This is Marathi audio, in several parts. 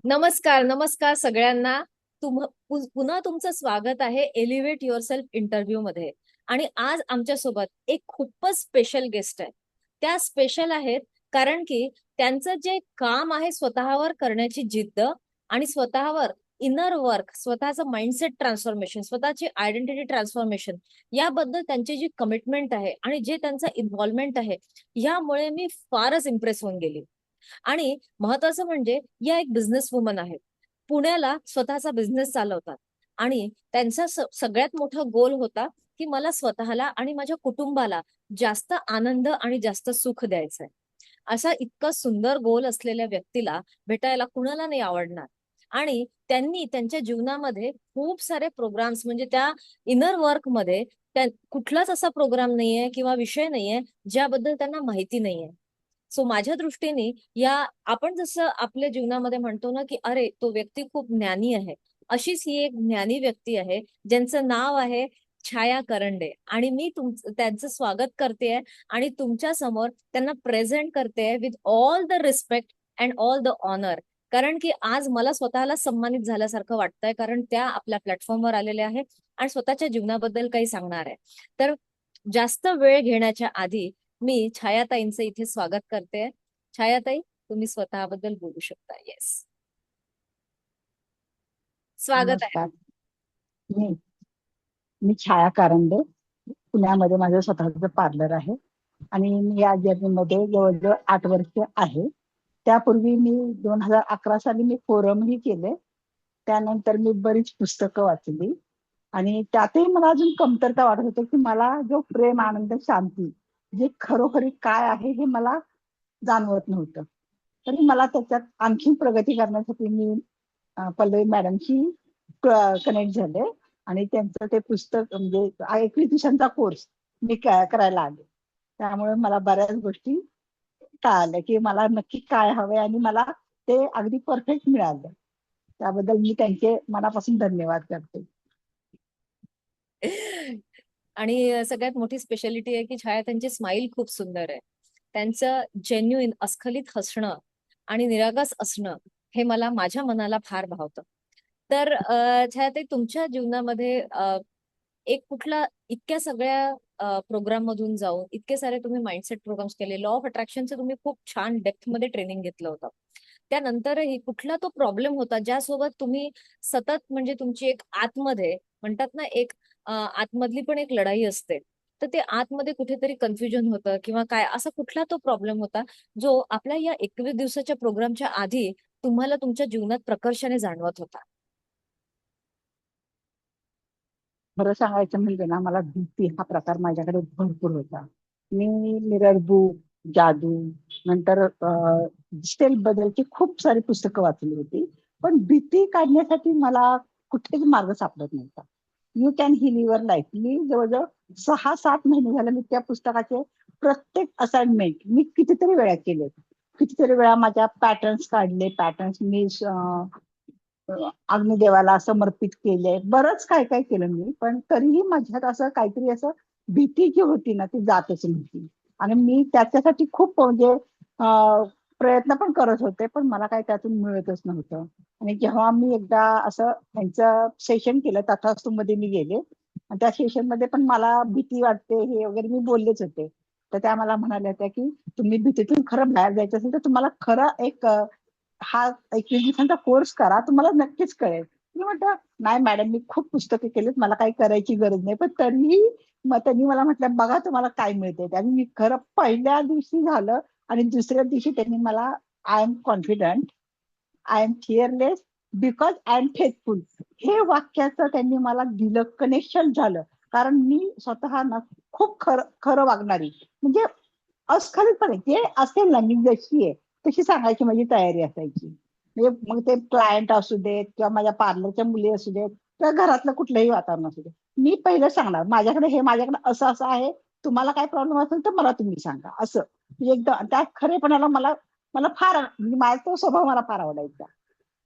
नमस्कार नमस्कार सगळ्यांना. पुन्हा तुमचं स्वागत आहे एलिव्हेट युअरसेल्फ इंटरव्ह्यू मध्ये. आणि आज आमच्यासोबत एक खूपच स्पेशल गेस्ट आहे. त्या स्पेशल आहेत कारण की त्यांचं जे काम आहे स्वतःवर करण्याची जिद्द आणि स्वतःवर इनर वर्क, स्वतःचं माइंडसेट ट्रान्सफॉर्मेशन, स्वतःची आयडेंटिटी ट्रान्सफॉर्मेशन याबद्दल त्यांची जी कमिटमेंट आहे आणि जे त्यांचं इन्व्हॉल्वमेंट आहे, यामुळे मी फारच इम्प्रेस होऊन गेली. आणि महत्वाचं म्हणजे या एक बिझनेस वुमन आहेत. पुण्याला स्वतःचा बिझनेस चालवतात आणि त्यांचा सगळ्यात मोठा गोल होता की मला स्वतःला आणि माझ्या कुटुंबाला जास्त आनंद आणि जास्त सुख द्यायचंय. असा इतका सुंदर गोल असलेल्या व्यक्तीला भेटायला कुणाला नाही आवडणार. आणि त्यांनी त्यांच्या जीवनामध्ये खूप सारे प्रोग्राम्स, म्हणजे त्या इनर वर्क मध्ये कुठलाच असा प्रोग्राम नाहीये किंवा विषय नाहीये ज्याबद्दल त्यांना माहिती नाहीये. सो माझ्या दृष्टीने या, आपण जसं आपल्या जीवनामध्ये म्हणतो ना की अरे तो व्यक्ती खूप ज्ञानी आहे, अशीच ही एक ज्ञानी व्यक्ती आहे ज्यांचं नाव आहे छाया करंडे. आणि मी त्यांचं स्वागत करते आणि तुमच्या समोर त्यांना प्रेझेंट करते with all the respect and all the honour. कारण की आज मला स्वतःला सन्मानित झाल्यासारखं वाटतंय, कारण त्या आपल्या प्लॅटफॉर्मवर आलेल्या आहेत आणि स्वतःच्या जीवनाबद्दल काही सांगणार आहे. तर जास्त वेळ घेण्याच्या आधी मी छायाताईंचं इथे स्वागत करते. छायाताई, तुम्ही स्वतःबद्दल बोलू शकता. येस, स्वागत आहे. नमस्कार. मी मी छाया कारंडे. पुण्यामध्ये माझं स्वतःचं पार्लर आहे आणि मी या जर्नीमध्ये जवळजवळ 8 वर्ष आहे. त्यापूर्वी मी 2011 साली मी फोरमही केले. त्यानंतर मी बरीच पुस्तकं वाचली आणि त्यातही मला अजून कमतरता वाटत होती की मला जो प्रेम, आनंद, शांती जे खरोखरी काय आहे हे मला जाणवत नव्हतं. तरी मला त्याच्यात आणखी प्रगती करण्यासाठी मी पल्लवी मॅडमशी कनेक्ट झाले आणि त्यांचं ते पुस्तक म्हणजे 21 दिवसांचा कोर्स मी करायला आले. त्यामुळे मला बऱ्याच गोष्टी कळाल्या की मला नक्की काय हवंय आणि मला ते अगदी परफेक्ट मिळालं. त्याबद्दल मी त्यांचे मनापासून धन्यवाद करते. आणि सगळ्यात मोठी स्पेशालिटी आहे की छाया त्यांची स्माईल खूप सुंदर आहे. त्यांचं जेन्युइन अस्खलित हसणं आणि निरागस असणं हे मला, माझ्या मनाला फार भावतं. तर छायाताई, तुमच्या जीवनामध्ये एक कुठला, इतक्या सगळ्या प्रोग्राम मधून जाऊन इतके सारे तुम्ही माइंडसेट प्रोग्राम्स केले, लॉ ऑफ अट्रॅक्शनचं तुम्ही खूप छान डेप्थ मध्ये ट्रेनिंग घेतलं होतं. त्यानंतरही कुठला तो प्रॉब्लेम होता ज्यासोबत तुम्ही सतत, म्हणजे तुमची एक आतमध्ये म्हणतात ना एक आतमधली पण एक लढाई असते, तर ते आतमध्ये कुठेतरी कन्फ्युजन होतं किंवा काय, असा कुठला तो प्रॉब्लेम होता जो आपल्या या 21 दिवसाच्या प्रोग्रामच्या आधी तुम्हाला तुमच्या जीवनात प्रकर्षाने जाणवत होता? खरं सांगायचं म्हणजे ना, मला भीती हा प्रकार माझ्याकडे भरपूर होता. मी मिरर बुक, जादू, नंतर डिजिटल बद्दलची खूप सारी पुस्तकं वाचली होती. पण भीती काढण्यासाठी मला कुठेच मार्ग सापडत नव्हता. You can heal your life, मी जवळजवळ 6-7 महिने झाले मी त्या पुस्तकाचे प्रत्येक असाइनमेंट मी कितीतरी वेळा केले. कितीतरी वेळा माझ्या पॅटर्न्स काढले, पॅटर्न्स मी अग्निदेवाला समर्पित केले, बरंच काय काय केलं मी. पण तरीही माझ्यात असं काहीतरी असं भीती जी होती ना ती जातच नव्हती. आणि मी त्याच्यासाठी खूप म्हणजे प्रयत्न पण करत होते, पण मला काही त्यातून मिळतच नव्हतं. आणि जेव्हा मी एकदा असं त्यांचं सेशन केलं, तथास्तू मध्ये मी गेले आणि त्या सेशन मध्ये पण मला भीती वाटते हे वगैरे मी बोललेच होते. तर त्या मला म्हणाल्या होत्या की तुम्ही भीतीतून खरं बाहेर जायचं असेल तर तुम्हाला खरं एक हा 21 दिवसांचा कोर्स करा, तुम्हाला नक्कीच कळेल. मी म्हटलं नाही मॅडम, मी खूप पुस्तके केलीत, मला काही करायची गरज नाही. पण तरीही मग त्यांनी मला म्हटलं बघा तुम्हाला काय मिळते. आणि मी खरं पहिल्या दिवशी झालं आणि दुसऱ्या दिवशी त्यांनी मला I am confident, I am fearless because I am faithful हे वाक्याचं त्यांनी मला दिलं, कनेक्शन झालं. कारण मी स्वतः ना खूप खरं खरं वागणारी, म्हणजे अस्खलितपणे जे असेल ना मी जशी आहे तशी सांगायची माझी तयारी असायची. म्हणजे मग ते क्लायंट असू देत किंवा माझ्या पार्लरच्या मुली असू देत किंवा घरातलं कुठलंही वातावरण असू दे, मी पहिलं सांगणार माझ्याकडे हे, माझ्याकडे असं असं आहे, तुम्हाला काय प्रॉब्लेम असेल तर मला तुम्ही सांगा. असं म्हणजे एकदम त्या खरेपणाला मला मला फार म्हणजे माझा तो स्वभाव मला फार आवडायचा.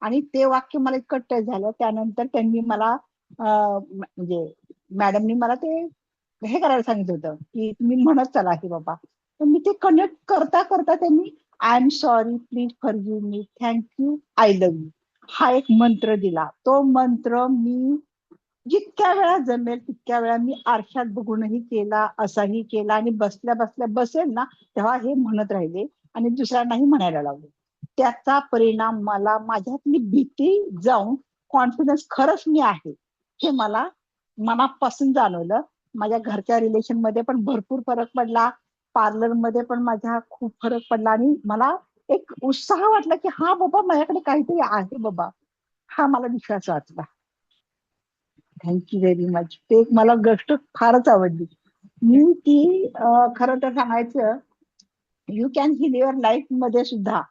आणि ते वाक्य मला इतकं टच झालं. त्यानंतर त्यांनी मला म्हणजे मॅडमनी मला ते हे करायला सांगितलं होतं की तुम्ही म्हणत चला की बाबा. तर मी ते कनेक्ट करता करता त्यांनी I am sorry, please forgive me, thank you, I love you, हा एक मंत्र दिला. तो मंत्र मी जितक्या वेळा जमेल तितक्या वेळा मी आरशात बघूनही केला, असाही केला आणि बसल्या बसल्या बसेल ना तेव्हा हे म्हणत राहिले आणि दुसऱ्यांनाही म्हणायला लावले. त्याचा परिणाम मला माझ्यातली भीती जाऊन कॉन्फिडन्स खरंच मी आहे हे मला मनापासून जाणवलं. माझ्या घरच्या रिलेशन मध्ये पण भरपूर फरक पडला, पार्लर मध्ये पण माझ्या खूप फरक पडला आणि मला एक उत्साह वाटला की हा बाबा माझ्याकडे काहीतरी आहे बाबा, हा मला विश्वास वाटला. Thank you very much. ते एक मला गोष्ट फारच आवडली. मी ती खरं तर सांगायचं, you can heal your life मध्ये सुद्धा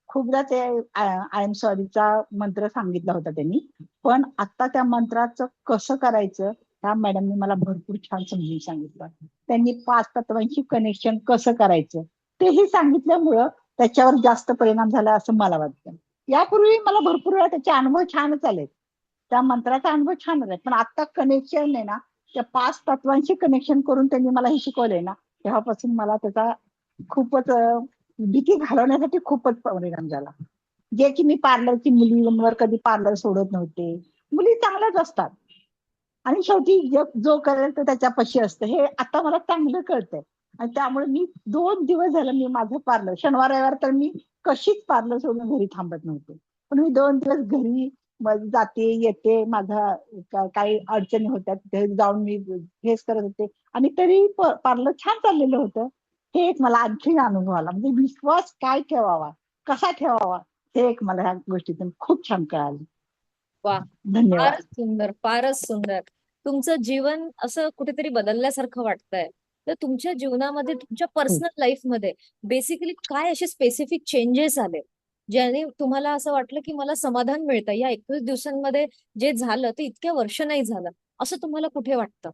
खूपदा ते आय एम सॉरीचा मंत्र सांगितला होता त्यांनी. पण आता त्या मंत्राचं कसं करायचं त्या मॅडमने मला भरपूर छान समजून सांगितलं. त्यांनी 5 तत्वांशी कनेक्शन कसं करायचं तेही सांगितल्यामुळं त्याच्यावर जास्त परिणाम झाला असं मला वाटतं. यापूर्वी मला भरपूर वेळा त्याचे अनुभव छानच आले, त्या मंत्राचा अनुभव छान आलाय, पण आता कनेक्शन आहे ना, त्या 5 तत्वांशी कनेक्शन करून त्यांनी मला हे शिकवलंय ना, तेव्हापासून मला त्याचा खूपच भीती घालवण्यासाठी खूपच परिणाम झाला. जे की मी पार्लरची मुलींवर कधी पार्लर सोडत नव्हते. मुली चांगल्याच असतात आणि शेवटी जो करेल तो त्याच्यापाशी असतं हे आता मला चांगलं कळतंय. आणि त्यामुळे मी 2 दिवस झालं मी माझं पार्लर शनिवार रविवार तर मी कशीच पार्लर सोडून घरी थांबत नव्हते. पण मी 2 दिवस घरी जाते येते, माझा काही अडचणी होत्या तिथे जाऊन मी फेस करत होते आणि तरी पार्लर छान चाललेलं होतं. हे एक मला आणखी अनुभव आला, म्हणजे विश्वास काय ठेवावा, कसा ठेवावा, हे एक मला ह्या गोष्टीतून खूप छान कळालं. वा, धन्यवाद. फारच सुंदर, फारच सुंदर. तुमचं जीवन असं कुठेतरी बदलल्यासारखं वाटतंय. तर तुमच्या जीवनामध्ये तुमच्या हो. पर्सनल लाईफ मध्ये बेसिकली काय असे स्पेसिफिक चेंजेस आले ज्याने तुम्हाला असं वाटलं की मला समाधान मिळतं या 21 दिवसांमध्ये? जे झालं ते इतक्या वर्ष नाही झालं असं तुम्हाला कुठे वाटतं?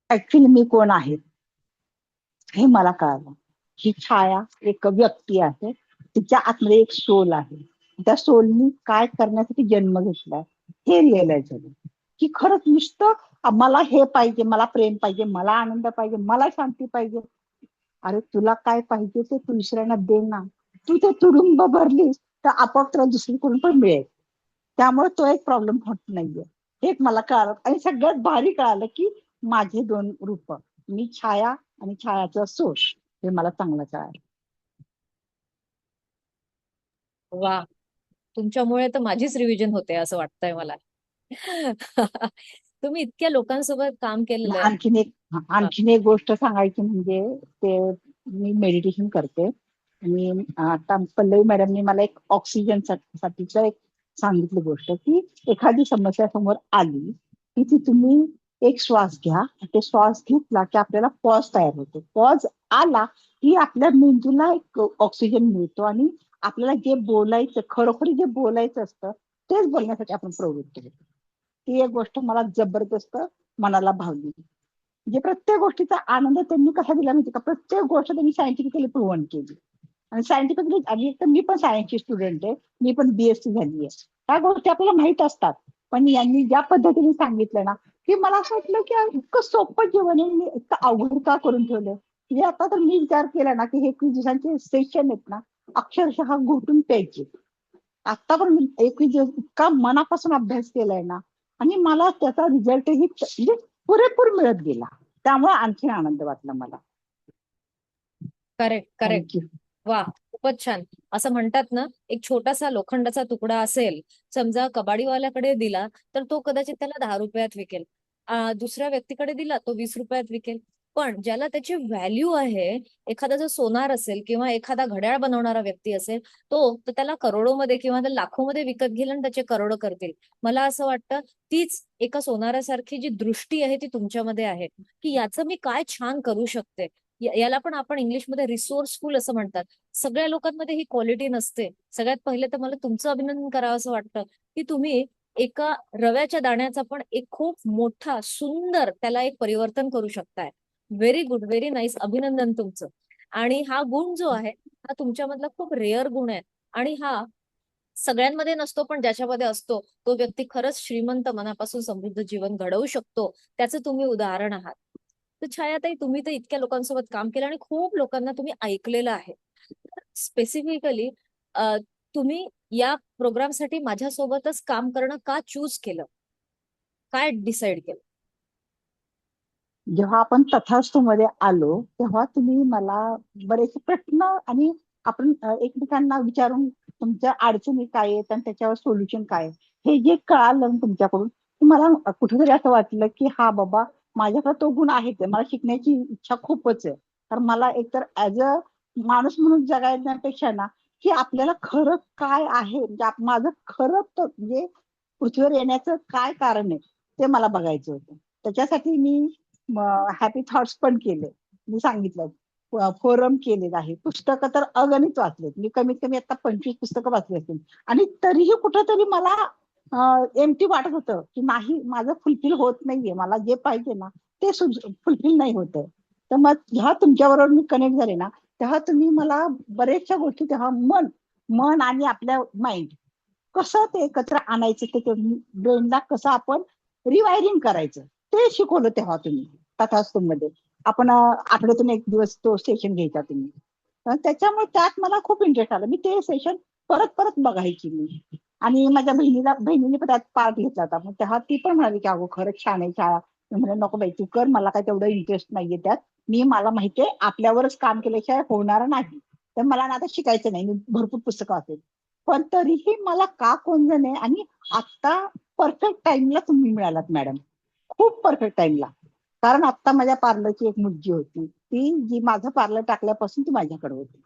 ऍक्च्युली मी कोण आहे हे मला कळालं. ही छाया एक व्यक्ती आहे, तिच्या आतमध्ये एक सोल आहे. त्या सोलनी काय करण्यासाठी जन्म घेतलाय हे रिअलाइज झालं. की खरंच नुसतं मला हे पाहिजे, मला प्रेम पाहिजे, मला आनंद पाहिजे, मला शांती पाहिजे. अरे तुला काय पाहिजे ते तू दुसऱ्यांना दे ना. तू ते तुडुंब भरलीस तर आपोआप तुला दुसरीकडून पण मिळेल. त्यामुळे तो एक प्रॉब्लेम होत नाहीये हे एक मला कळालं. आणि सगळ्यात भारी कळालं की माझे 2 रूप, मी छाया आणि छायाचा सोल, हे मला चांगलं कळालं. वा, तुमच्यामुळे तर माझीच रिव्हिजन होते असं वाटतंय मला. तुम्ही इतक्या लोकांसोबत काम केलेलं आहे. हा. आणखीन एक गोष्ट सांगायची म्हणजे ते मी मेडिटेशन करते आणि आता पल्लवी मॅडमने मला एक ऑक्सिजन साठीच एक सांगितली गोष्ट की एखादी समस्या समोर आली की ती तुम्ही एक श्वास घ्या. ते श्वास घेतला की आपल्याला पॉज तयार होतो. पॉज आला की आपल्या मेंदूला एक ऑक्सिजन मिळतो आणि आपल्याला जे बोलायचं खरोखर जे बोलायचं असतं तेच बोलण्यासाठी आपण प्रवृत्त होतो. ती एक गोष्ट मला जबरदस्त मनाला भावली. म्हणजे प्रत्येक गोष्टीचा आनंद त्यांनी कसा दिला माहिती का, प्रत्येक गोष्ट त्यांनी सायंटिफिकली प्रूव्हन केली. आणि सायंटिफिकली आणि एक तर मी पण सायन्सची स्टुडंट आहे, मी पण बीएससी झाली आहे. ह्या गोष्टी आपल्याला माहित असतात, पण यांनी ज्या पद्धतीने सांगितलं ना की मला असं वाटलं की इतकं सोपं जीवन आहे, मी इतकं अवघड का करून ठेवलं. म्हणजे आता तर मी विचार केला ना की हे 21 दिवसांचे सेशन आहेत ना, अक्षरशः घोटून प्यायचे. आता पण मी 21 दिवस इतका मनापासून अभ्यास केलाय ना आणि मला त्याचा रिझल्टही म्हणजे पुरेपूर मिळत गेला. त्यामुळे आणखी आनंद वाटला मला. Correct, correct. थँक्यू. वा, खूपच छान. असं म्हणतात ना, एक छोटासा लोखंडाचा तुकडा असेल, समजा कबाडीवाल्याकडे दिला तर तो कदाचित त्याला 10 रुपयात विकेल. दुसऱ्या व्यक्तीकडे दिला तो 20 रुपयात विकेल. पण ज्याला त्याची व्हॅल्यू आहे, एखादा जर सोनार असेल किंवा एखादा घड्याळ बनवणारा व्यक्ती असेल, तो तर त्याला करोडोमध्ये किंवा लाखोमध्ये विकत घेईल आणि त्याचे करोड करतील. मला असं वाटतं तीच एका सोनारासारखी जी दृष्टी आहे ती तुमच्यामध्ये आहे, की याचं मी काय छान करू शकते. याला पण आपण इंग्लिशमध्ये रिसोर्सफुल असं म्हणतात. सगळ्या लोकांमध्ये ही क्वालिटी नसते. सगळ्यात पहिले तर मला तुमचं अभिनंदन करावं असं वाटतं की तुम्ही एका रव्याच्या दाण्याचा पण एक खूप मोठा सुंदर त्याला एक परिवर्तन करू शकताय. Very good, very nice. अभिनंदन तुमचं. आणि हा गुण जो आहे हा तुमच्यामधला खूप रेअर गुण आहे. आणि हा सगळ्यांमध्ये नसतो, पण ज्याच्यामध्ये असतो तो व्यक्ती खरंच श्रीमंत मनापासून समृद्ध जीवन घडवू शकतो. त्याचं तुम्ही उदाहरण आहात. तर छायाताई, तुम्ही तर इतक्या लोकांसोबत काम केलं आणि खूप लोकांना तुम्ही ऐकलेलं आहे. स्पेसिफिकली तुम्ही या प्रोग्रामसाठी माझ्यासोबतच काम करणं का चूज केलं? काय डिसाईड केलं? जेव्हा आपण तथास्तु मध्ये आलो तेव्हा तुम्ही मला बरेचसे प्रश्न आणि आपण एकमेकांना विचारून तुमच्या अडचणी काय आहेत आणि त्याच्यावर सोल्युशन काय आहे, हे जे कळालं ना तुमच्याकडून, ते मला कुठेतरी असं वाटलं की हा बाबा, माझ्याकडे तो गुण आहेच आहे. मला शिकण्याची इच्छा खूपच आहे. तर मला एकतर ऍज अ माणूस म्हणून जगण्यापेक्षा ना, की आपल्याला खरं काय आहे, म्हणजे माझं खरं म्हणजे पृथ्वीवर येण्याचं काय कारण आहे, ते मला बघायचं होतं. त्याच्यासाठी मी हॅपी थॉट्स पण केले. मी सांगितलं फोरम केलेलं आहे. पुस्तकं तर अगणित वाचलेत. मी कमीत कमी आता 25 पुस्तकं वाचली असतील. आणि तरीही कुठंतरी मला एमटी वाटत होतं की नाही, माझं फुलफिल होत नाहीये. मला जे पाहिजे ना ते फुलफिल नाही होत. तर मग जेव्हा तुमच्याबरोबर मी कनेक्ट झाले ना, तेव्हा तुम्ही मला बऱ्याचशा गोष्टी, तेव्हा मन मन आणि आपल्या माइंड कसं ते एकत्र आणायचं, ते ब्रेनला कसं आपण रिवायरिंग करायचं, ते शिकवलं तेव्हा तुम्ही तथास्तु मध्ये. आपण आठवड्यातून एक दिवस तो सेशन घ्यायचा तुम्ही. त्याच्यामुळे त्यात मला खूप इंटरेस्ट आला. मी ते सेशन परत परत बघायची मी. आणि माझ्या बहिणीने पण त्यात पार्ट घेतला होता. मग तेव्हा ती पण म्हणाली की अगो खरंच छान आहे शाळा. मी म्हणलं नको बाई तू कर, मला काय तेवढं इंटरेस्ट नाहीये त्यात. मला माहितीये आपल्यावरच काम केल्याशिवाय होणार नाही. तर मला ना आता शिकायचं नाही, मी भरपूर पुस्तकं वाचेल. पण तरीही मला का कोण जण आहे. आणि आता परफेक्ट टाइमला तुम्ही मिळालात मॅडम, खूप परफेक्ट टाइमला. कारण आता माझ्या पार्लरची एक मुलगी होती, ती जी माझं पार्लर टाकल्यापासून ती माझ्याकडे होती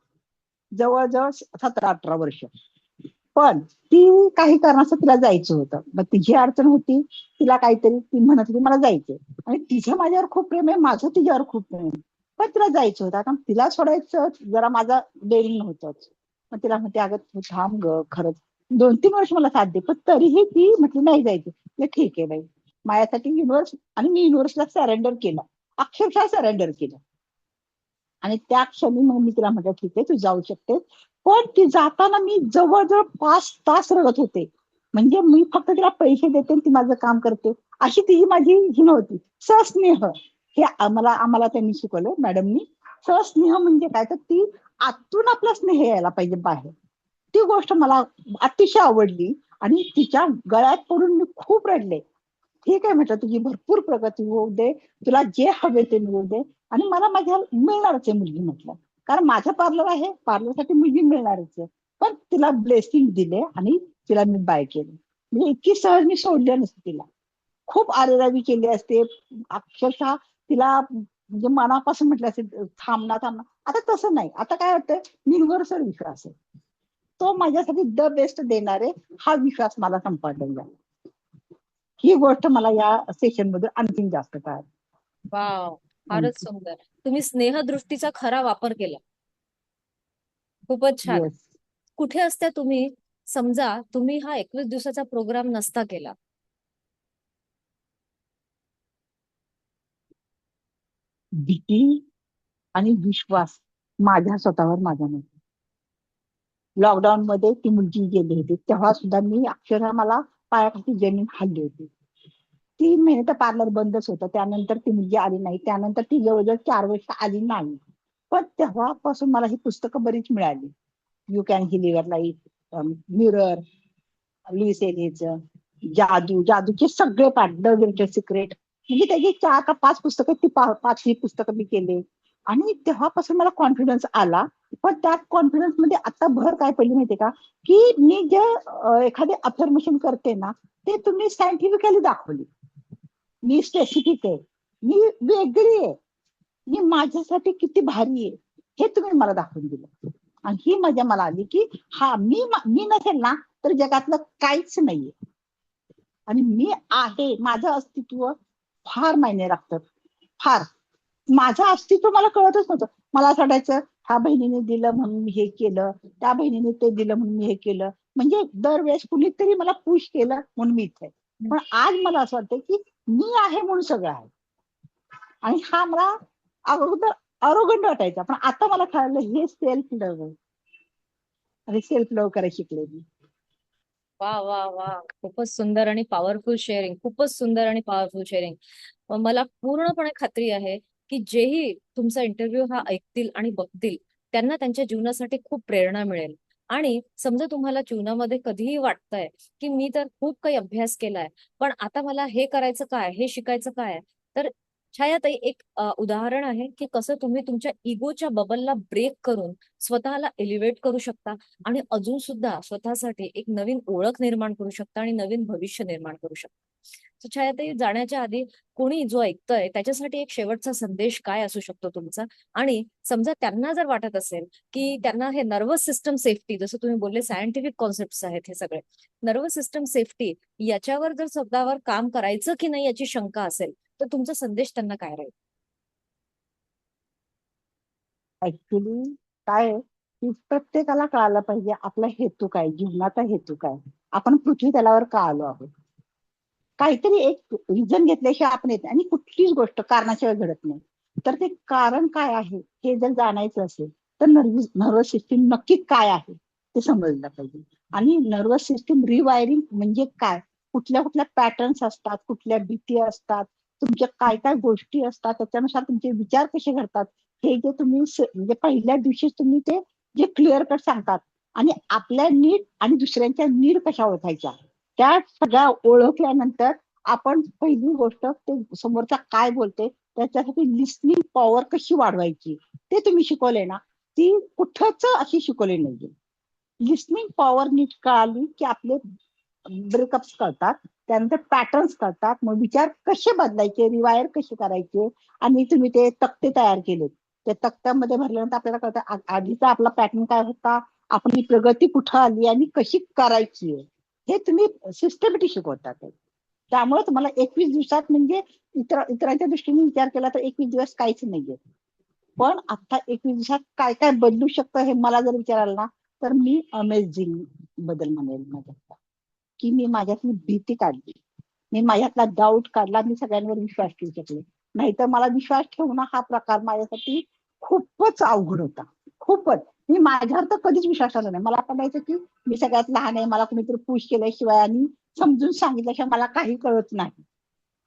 जवळजवळ 17-18 वर्ष. पण ती काही कारणास्तव तिला जायचं होतं. मग तिची अडचण होती, तिला काहीतरी ती म्हणत होती मला जायचंय. आणि तिचं माझ्यावर खूप प्रेम आहे, माझं तिच्यावर खूप प्रेम आहे. पण तिला जायचं होतं. आता तिला सोडायचं जरा माझा डेअरिंग नव्हतंच. मग तिला म्हणते अगं तू थांब ग, खरंच 2-3 वर्ष मला साथ दे. पण तरीही ती म्हटली नाही जायचं. ठीक आहे बाई, माझ्यासाठी युनिव्हर्स. आणि मी युनिव्हर्सला सरेंडर केलं, अक्षरशः सरेंडर केलं. आणि त्या क्षणी मग मी तिला म्हटलं ठीक आहे तू जाऊ शकते. पण ती जाताना मी जवळजवळ 5 तास रडत होते. म्हणजे मी फक्त तिला पैसे देते ती माझं काम करते, अशी ती माझी ही नव्हती. सस्नेह, हे आम्हाला त्यांनी शिकवलं मॅडमनी. सस्नेह म्हणजे काय, तर ती आतून आपला स्नेह यायला पाहिजे बाहेर. ती गोष्ट मला अतिशय आवडली. आणि तिच्या गळ्यात पडून मी खूप रडले. ठीक आहे म्हटलं, तुझी भरपूर प्रगती होऊ दे, तुला जे हवे ते मिळू दे. आणि मला माझ्या मिळणारच आहे मुलगी म्हटलं. कारण माझं पार्लर आहे, पार्लरसाठी मुलगी मिळणारच आहे. पण तिला ब्लेसिंग दिले आणि तिला मी बाय केलं. म्हणजे इतकी सहज मी सोडली नसते तिला. खूप आरेरावी केली असते. अक्षरशः तिला म्हणजे मनापासून म्हटलं असेल थांबना थांबना. आता तसं नाही. आता काय वाटतं, युनिव्हर्सल विश्वास आहे, तो माझ्यासाठी द बेस्ट देणार आहे, हा विश्वास मला संपादन झाला. ही गोष्ट मला या सेशन मध्ये आणखीन जास्त कळाली. वाव, फारच थँक्यू. सुंदर. तुम्ही स्नेहदृष्टीचा खरा वापर केला. खूपच छान. येस. कुठे असता तुम्ही, समजा तुम्ही हा 21 दिवसाचा प्रोग्राम नसता केला? भीती आणि विश्वास माझ्या स्वतःवर माझा नाही. लॉकडाऊन मध्ये ती मुलगी गेली होती तेव्हा सुद्धा मी अक्षरशः मला पायाखाली जमीन हल्ली होती. 3 महिने तर पार्लर बंदच होतं. त्यानंतर ती मुलगी आली नाही. त्यानंतर ती जवळजवळ 4 वर्ष आली नाही. पण तेव्हापासून मला ही पुस्तकं बरीच मिळाली. You can heal your life, mirror, Louise एलियटचं जादूचे सगळे पाठ, द ग्रेटेस्ट सिक्रेट, म्हणजे त्याची 4 का 5 पुस्तकं, ती 5ही पुस्तकं मी केले. आणि तेव्हापासून मला कॉन्फिडन्स आला. पण त्यात कॉन्फिडन्स मध्ये आता भर काय पडली माहितीये का, की मी जे एखादे अफर्मेशन करते ना, ते तुम्ही सायंटिफिकली दाखवली. मी स्पेसिफिक आहे, मी वेगळी आहे, मी माझ्यासाठी किती भारी आहे, हे तुम्ही मला दाखवून दिलं. आणि ही मजा मला आली की हा, मी नसेल ना तर जगातलं काहीच नाहीये. आणि मी आहे, माझं अस्तित्व फार मायने राखतं. फार. माझं अस्तित्व मला कळतच नव्हतं. मला असं वाटायचं ह्या बहिणीने दिलं म्हणून मी हे केलं, त्या बहिणीने ते दिलं म्हणून मी हे केलं. म्हणजे दरवेळेस कुणीतरी मला पुश केलं म्हणून मी इथे. पण आज मला असं वाटतं की मी आहे म्हणून सगळं आहे. आणि हा मला अगोदर अरोगंड वाटायचा, पण आता मला कळलं हे सेल्फ लव्ह आहे. आणि सेल्फ लव्ह करायला शिकले मी. वा वा वा, खूपच सुंदर आणि पॉवरफुल शेअरिंग, खूपच सुंदर आणि पॉवरफुल शेअरिंग. मला पूर्णपणे खात्री आहे की जेही तुमचा इंटरव्ह्यू हा ऐकतील आणि बघतील त्यांना त्यांच्या जीवनासाठी खूप प्रेरणा मिळेल. आणि समजा तुम्हाला जीवनामध्ये कधीही वाटतंय की मी तर खूप काही अभ्यास केलाय, पण आता मला हे करायचं काय, हे शिकायचं काय, तर छायाताई एक उदाहरण आहे की कसं तुम्ही तुमच्या इगोच्या बबलला ब्रेक करून स्वतःला एलिव्हेट करू शकता आणि अजून सुद्धा स्वतःसाठी एक नवीन ओळख निर्माण करू शकता आणि नवीन भविष्य निर्माण करू शकता. तर छायाताई, जाण्याच्या आधी कोणी जो ऐकतोय त्याच्यासाठी एक शेवटचा संदेश काय असू शकतो तुमचा? आणि समजा त्यांना जर वाटत असेल की त्यांना हे नर्वस सिस्टम सेफ्टी, जसं तुम्ही बोलले सायंटिफिक कॉन्सेप्ट आहेत हे सगळे, नर्वस सिस्टम सेफ्टी याच्यावर जर स्वतःवर काम करायचं की नाही याची शंका असेल, तर तुमचा संदेश त्यांना काय राहील? ऍक्च्युली काय आहे, की प्रत्येकाला कळायला पाहिजे आपला हेतू काय, जीवनाचा हेतू काय, आपण पृथ्वी तलावर का आलो आहोत. काहीतरी एक रिझन घेतल्याशिवाय आपण येत नाही आणि कुठलीच गोष्ट कारणाशिवाय घडत नाही. तर ते कारण काय आहे हे जर जाणायचं असेल तर नर्वस सिस्टीम नक्की काय आहे ते समजलं पाहिजे. आणि नर्वस सिस्टीम रिवायरिंग म्हणजे काय, कुठल्या कुठल्या पॅटर्न्स असतात, कुठल्या भीती असतात, तुमच्या काय काय गोष्टी असतात, त्याच्यानुसार तुमचे विचार कसे घडतात, हे जे तुम्ही म्हणजे पहिल्या दिवशीच तुम्ही ते जे क्लिअर कट सांगतात. आणि आपल्या नीड आणि दुसऱ्यांच्या नीड कशा ओळखायच्या, त्या सगळ्या ओळखल्यानंतर आपण पहिली गोष्ट ते समोरचा काय बोलते त्याच्यासाठी लिस्निंग पॉवर कशी वाढवायची ते तुम्ही शिकवले ना, ती कुठंच अशी शिकवली नाहीये. लिस्निंग पॉवर नीट कळाली की आपले ब्रेकअप्स कळतात, त्यानंतर पॅटर्न्स कळतात, मग विचार कसे बदलायचे, रिवायर कसे करायचे. आणि तुम्ही ते तक्ते तयार केले, त्या तक्त्यामध्ये भरल्यानंतर आपल्याला कळतं आधीचा आपला पॅटर्न काय होता, आपली प्रगती कुठं आली आणि कशी करायची, हे तुम्ही सिस्टमॅटिक शिकवतात. त्यामुळे तुम्हाला 21 दिवसात म्हणजे इतरांच्या दृष्टीने विचार केला तर 21 दिवस काहीच नाहीये. पण आता 21 दिवसात काय काय बदलू शकतं हे मला जर विचाराल ना, तर मी अमेझिंग बदल म्हणेल माझ्यात. की मी माझ्यातली भीती काढली, मी माझ्यातला डाऊट काढला, मी सगळ्यांवर विश्वास ठेवू शकले. नाहीतर मला विश्वास ठेवणं हा प्रकार माझ्यासाठी खूपच अवघड होता. खूपच. मी माझ्यावर तर कधीच विश्वास ठेवला नाही. मला वाटायचं की मी सगळ्यात लहान आहे, मला कोणीतरी पुश केल्याशिवाय आणि समजून सांगितल्याशिवाय मला काही कळत नाही.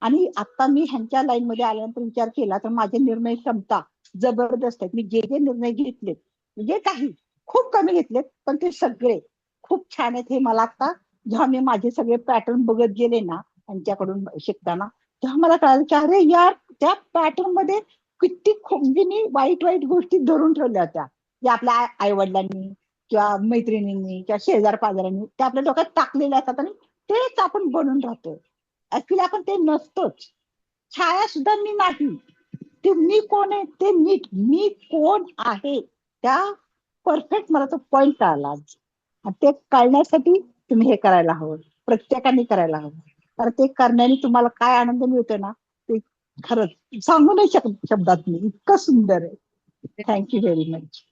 आणि आता मी ह्यांच्या लाईन मध्ये आल्यानंतर विचार केला तर माझे निर्णय क्षमता जबरदस्त आहेत. मी जे जे निर्णय घेतलेत, म्हणजे काही खूप कमी घेतलेत पण ते सगळे खूप छान आहेत. हे मला आता जेव्हा मी माझे सगळे पॅटर्न बघत गेले ना त्यांच्याकडून शिकताना, तेव्हा मला कळालं की अरे यार, त्या पॅटर्न मध्ये किती खूप म्हणजे मी वाईट वाईट गोष्टी धरून ठेवल्या होत्या, ज्या आपल्या आई वडिलांनी किंवा मैत्रिणींनी किंवा शेजार पाजारांनी त्या आपल्या डोक्यात टाकलेल्या असतात आणि तेच आपण बनून राहतो. ऍक्च्युली आपण ते नसतोच. छाया सुद्धा मी नाही. ते मी कोण आहे ते नीट मी कोण आहे त्या परफेक्ट मला तो पॉइंट कळाला आज. आणि ते कळण्यासाठी तुम्ही हे करायला हवं, प्रत्येकाने करायला हवं. तर ते करण्याने तुम्हाला काय आनंद मिळतो ना, ते खरंच सांगू नाही शकत शब्दात, मी इतकं सुंदर आहे. Thank you very much.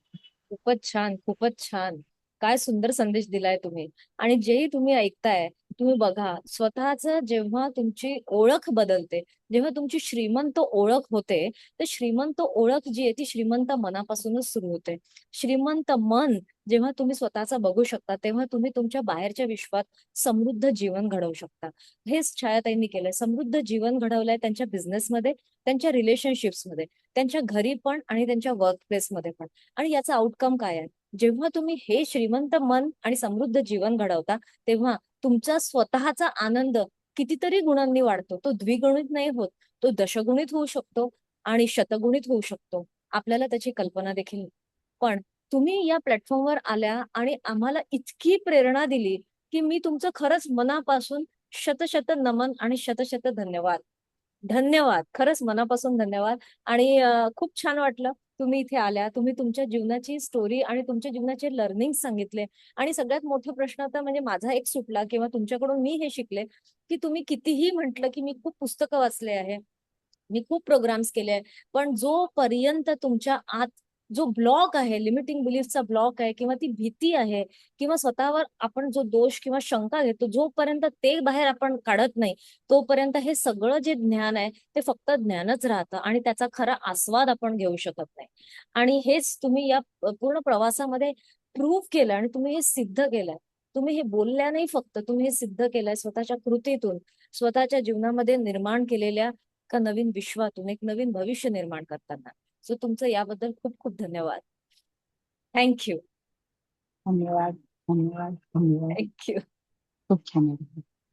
खूपच छान, खूपच छान. काय सुंदर संदेश दिलाय तुम्ही. आणि जेही तुम्ही ऐकताय, तुम्ही बघा, स्वतःच जेव्हा तुमची ओळख बदलते, जेव्हा तुमची श्रीमंत ओळख होते, तर श्रीमंत ओळख जी आहे ती श्रीमंत मनापासूनच सुरू होते. श्रीमंत मन जेव्हा तुम्ही स्वतःचा बघू शकता, तेव्हा तुम्ही तुमच्या बाहेरच्या विश्वात समृद्ध जीवन घडवू शकता. हेच छायाताईंनी केलंय. समृद्ध जीवन घडवलंय त्यांच्या बिझनेसमध्ये, त्यांच्या रिलेशनशिप्समध्ये, त्यांच्या घरी पण आणि त्यांच्या वर्क प्लेसमध्ये पण. आणि याचा आउटकम काय आहे? जेव्हा तुम्ही हे श्रीमंत मन आणि समृद्ध जीवन घडवता, तेव्हा तुमचा स्वतःचा आनंद कितीतरी गुणांनी वाढतो. तो द्विगुणित नाही होत, तो दशगुणित होऊ शकतो आणि शतगुणित होऊ शकतो. आपल्याला त्याची कल्पना देखील नाही. पण तुम्ही या प्लॅटफॉर्मवर आल्या आणि आम्हाला इतकी प्रेरणा दिली की मी तुमचं खरंच मनापासून शतशत नमन आणि शतशत धन्यवाद. धन्यवाद. खरंच मनापासून धन्यवाद. आणि खूप छान वाटलं तुम्ही इथे आल्या. तुम्ही तुमच्या जीवनाची स्टोरी आणि तुमच्या जीवनाचे लर्निंग सांगितले. आणि सगळ्यात मोठा प्रश्न आता म्हणजे माझा एक सुटला किंवा तुमच्याकडून मी हे शिकले, की तुम्ही कितीही म्हटलं की मी खूप पुस्तकं वाचले आहे, मी खूप प्रोग्राम्स केले आहे, पण जोपर्यंत तुमच्या आत जो ब्लॉक आहे, लिमिटिंग बिलीफचा ब्लॉक आहे किंवा ती भीती आहे किंवा स्वतःवर आपण जो दोष किंवा शंका घेतो, जोपर्यंत ते बाहेर आपण काढत नाही, तोपर्यंत हे सगळं जे ज्ञान आहे ते फक्त ज्ञानच राहतं आणि त्याचा खरा आस्वाद आपण घेऊ शकत नाही. आणि हेच तुम्ही या पूर्ण प्रवासामध्ये प्रूव्ह केलं आणि तुम्ही हे सिद्ध केलंय. तुम्ही हे बोलल्या नाही, फक्त तुम्ही हे सिद्ध केलंय स्वतःच्या कृतीतून, स्वतःच्या जीवनामध्ये निर्माण केलेल्या का नवीन विश्वातून एक नवीन भविष्य निर्माण करताना. सो तुमचं याबद्दल खूप खूप धन्यवाद. थँक्यू. धन्यवाद. धन्यवाद धन्यवाद. थँक्यू. खूप छान आहे.